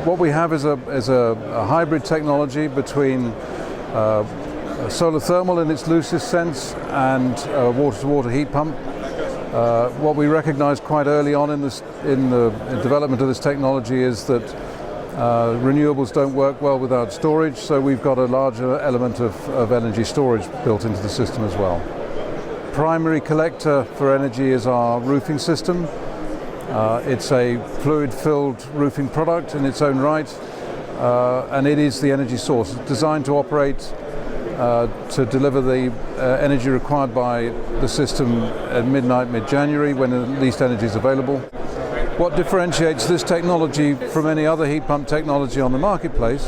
What we have is a hybrid technology between solar thermal in its loosest sense and water-to-water heat pump. What we recognized quite early on in the development of this technology is that renewables don't work well without storage, so we've got a larger element of energy storage built into the system as well. Primary collector for energy is our roofing system. It's a fluid-filled roofing product in its own right, and it is the energy source. It's designed to operate to deliver the energy required by the system at midnight, mid-January, when the least energy is available. What differentiates this technology from any other heat pump technology on the marketplace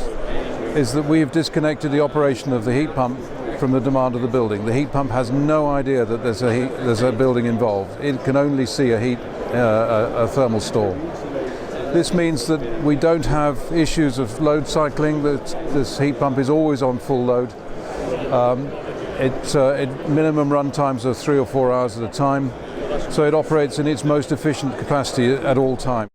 is that we have disconnected the operation of the heat pump from the demand of the building. The heat pump has no idea that there's a building involved. It can only see a thermal store. This means that we don't have issues of load cycling. This heat pump is always on full load. Minimum run times are 3 or 4 hours at a time, so it operates in its most efficient capacity at all times.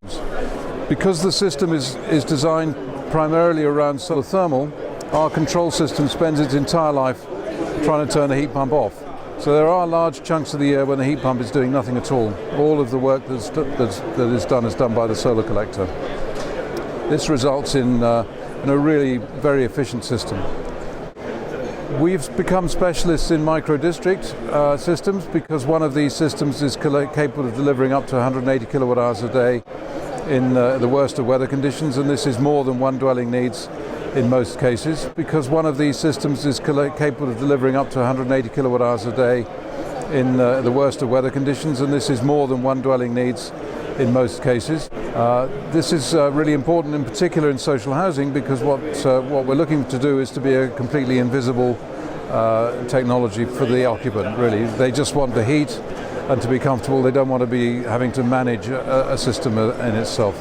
Because the system is designed primarily around solar thermal, our control system spends its entire life trying to turn the heat pump off. So there are large chunks of the year when the heat pump is doing nothing at all. All of the work that is done by the solar collector. This results in a really very efficient system. We've become specialists in micro-district systems because one of these systems is capable of delivering up to 180 kilowatt hours a day in the worst of weather conditions, and this is more than one dwelling needs in most cases. Because one of these systems is capable of delivering up to 180 kilowatt hours a day in the worst of weather conditions, and this is more than one dwelling needs in most cases. This is really important, in particular in social housing, because what we're looking to do is to be a completely invisible technology for the occupant, really. They just want to heat and to be comfortable. They don't want to be having to manage a system in itself.